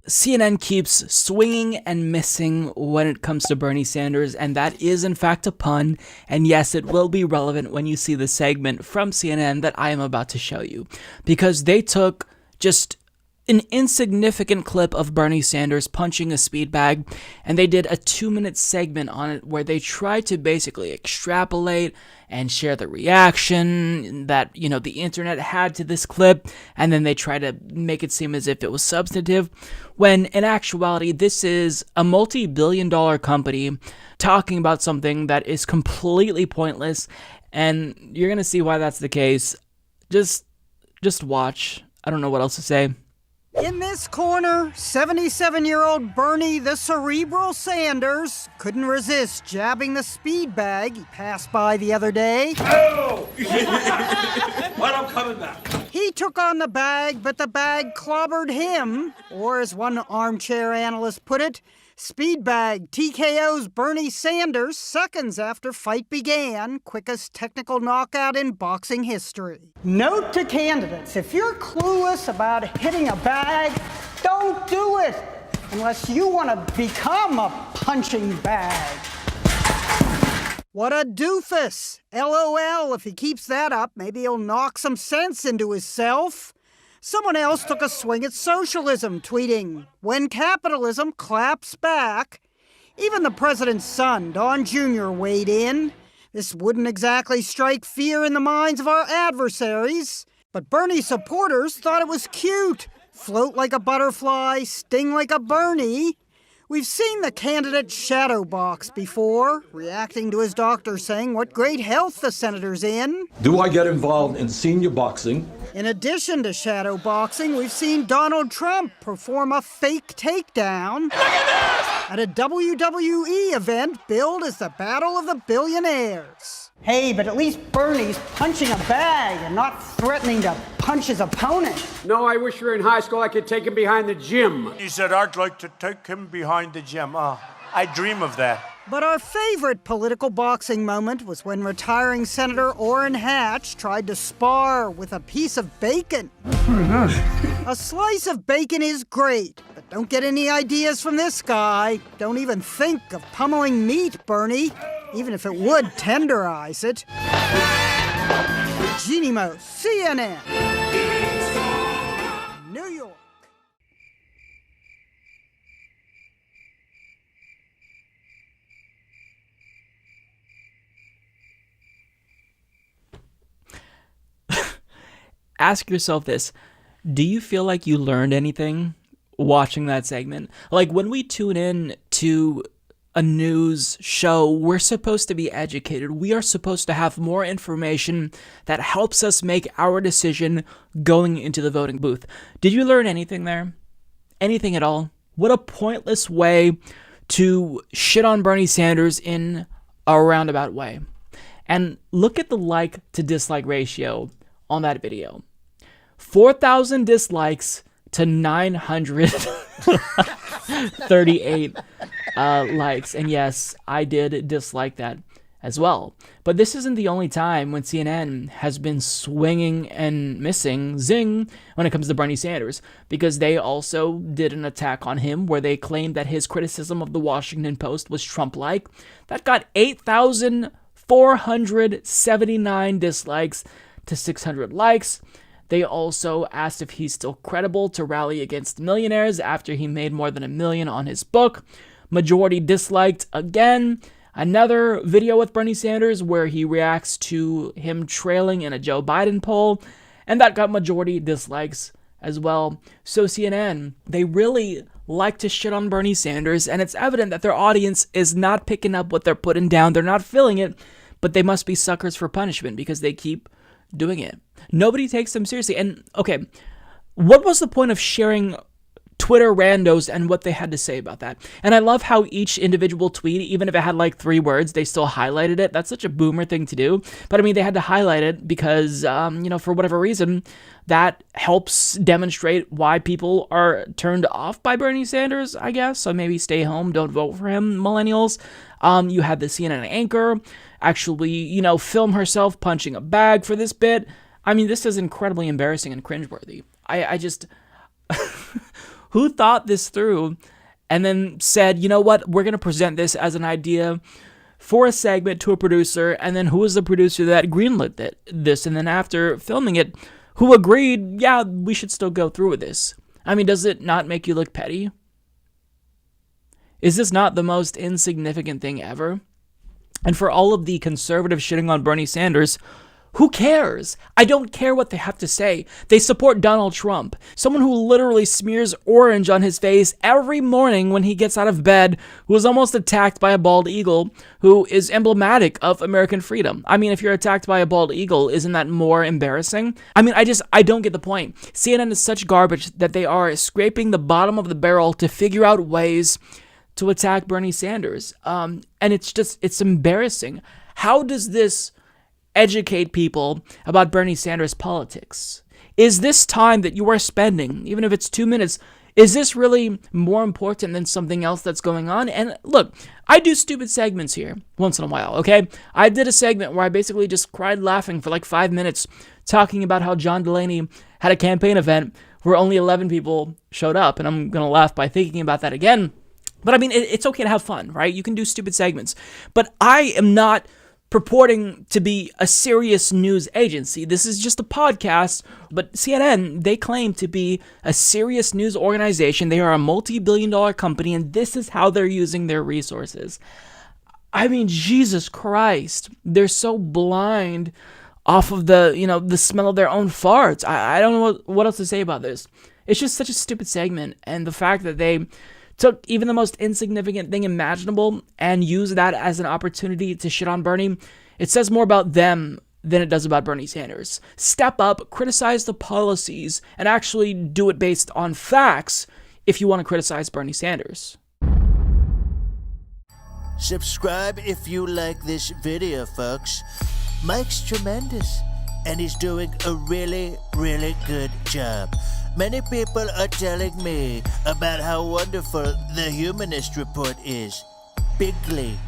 CNN keeps swinging and missing when it comes to Bernie Sanders, and that is in fact a pun, and yes, it will be relevant when you see the segment from CNN that I am about to show you, because they took just an insignificant clip of Bernie Sanders punching a speed bag, and they did a 2-minute segment on it where they tried to basically extrapolate and share the reaction that, the internet had to this clip, and then they try to make it seem as if it was substantive, when in actuality, this is a multi-billion-dollar company talking about something that is completely pointless, and you're gonna see why that's the case. Just watch. I don't know what else to say. In this corner, 77-year-old Bernie the Cerebral Sanders couldn't resist jabbing the speed bag he passed by the other day. Oh! But I'm coming back. He took on the bag, but the bag clobbered him. Or as one armchair analyst put it, speed bag TKO's Bernie Sanders seconds after fight began, quickest technical knockout in boxing history. Note to candidates, if you're clueless about hitting a bag, don't do it unless you want to become a punching bag. What a doofus! LOL, if he keeps that up, maybe he'll knock some sense into himself. Someone else took a swing at socialism, tweeting, "When capitalism claps back." Even the president's son, Don Jr., weighed in. This wouldn't exactly strike fear in the minds of our adversaries, but Bernie supporters thought it was cute. Float like a butterfly, sting like a Bernie. We've seen the candidate shadow box before, reacting to his doctor saying what great health the senator's in. Do I get involved in senior boxing? In addition to shadow boxing, we've seen Donald Trump perform a fake takedown at a WWE event billed as the Battle of the Billionaires. Hey, but at least Bernie's punching a bag and not threatening to punch his opponent. No, I wish we were in high school. I could take him behind the gym. He said, "I'd like to take him behind the gym." I dream of that. But our favorite political boxing moment was when retiring Senator Orrin Hatch tried to spar with a piece of bacon. A slice of bacon is great, but don't get any ideas from this guy. Don't even think of pummeling meat, Bernie, even if it would tenderize it. Jeannie Mo, CNN, New York. Ask yourself this. Do you feel like you learned anything watching that segment? Like, when we tune in to a news show, we're supposed to be educated. We are supposed to have more information that helps us make our decision going into the voting booth. Did you learn anything there? Anything at all? What a pointless way to shit on Bernie Sanders in a roundabout way. And look at the like to dislike ratio on that video. 4,000 dislikes to 938 likes. And yes, I did dislike that as well. But this isn't the only time when CNN has been swinging and missing, zing, when it comes to Bernie Sanders, because they also did an attack on him where they claimed that his criticism of the Washington Post was Trump-like. That got 8,479 dislikes to 600 likes. They also asked if he's still credible to rally against millionaires after he made more than $1 million on his book. Majority disliked again. Another video with Bernie Sanders where he reacts to him trailing in a Joe Biden poll, and that got majority dislikes as well. So CNN, they really like to shit on Bernie Sanders, and it's evident that their audience is not picking up what they're putting down. They're not feeling it, but they must be suckers for punishment because they keep doing it. Nobody takes them seriously. And okay, what was the point of sharing Twitter randos and what they had to say about that? And I love how each individual tweet, even if it had like 3 words, they still highlighted it. That's such a boomer thing to do. But I mean, they had to highlight it because, for whatever reason, that helps demonstrate why people are turned off by Bernie Sanders, I guess. So maybe stay home, don't vote for him, millennials. You had the CNN anchor actually, film herself punching a bag for this bit. I mean, this is incredibly embarrassing and cringeworthy. I just... Who thought this through and then said, you know what, we're going to present this as an idea for a segment to a producer, and then who was the producer that greenlit this? And then after filming it, who agreed, yeah, we should still go through with this? I mean, does it not make you look petty? Is this not the most insignificant thing ever? And for all of the conservatives shitting on Bernie Sanders, who cares? I don't care what they have to say. They support Donald Trump, someone who literally smears orange on his face every morning when he gets out of bed, who is almost attacked by a bald eagle, who is emblematic of American freedom. I mean, if you're attacked by a bald eagle, isn't that more embarrassing? I mean, I don't get the point. CNN is such garbage that they are scraping the bottom of the barrel to figure out ways to attack Bernie Sanders. And it's embarrassing. How does this educate people about Bernie Sanders politics? Is this time that you are spending, even if it's 2 minutes, is this really more important than something else that's going on? And look, I do stupid segments here once in a while, okay? I did a segment where I basically just cried laughing for like 5 minutes talking about how John Delaney had a campaign event where only 11 people showed up, and I'm going to laugh by thinking about that again. But I mean, it's okay to have fun, right? You can do stupid segments. But I am not purporting to be a serious news agency. This is just a podcast, but CNN, they claim to be a serious news organization. They are a multi-billion-dollar company, and this is how they're using their resources. I mean, Jesus Christ, they're so blind off of the smell of their own farts. I don't know what else to say about this. It's just such a stupid segment, and the fact that they took even the most insignificant thing imaginable and used that as an opportunity to shit on Bernie, it says more about them than it does about Bernie Sanders. Step up, criticize the policies, and actually do it based on facts if you want to criticize Bernie Sanders. Subscribe if you like this video, folks. Mike's tremendous, and he's doing a really, really good job. Many people are telling me about how wonderful the Humanist Report is. Bigly.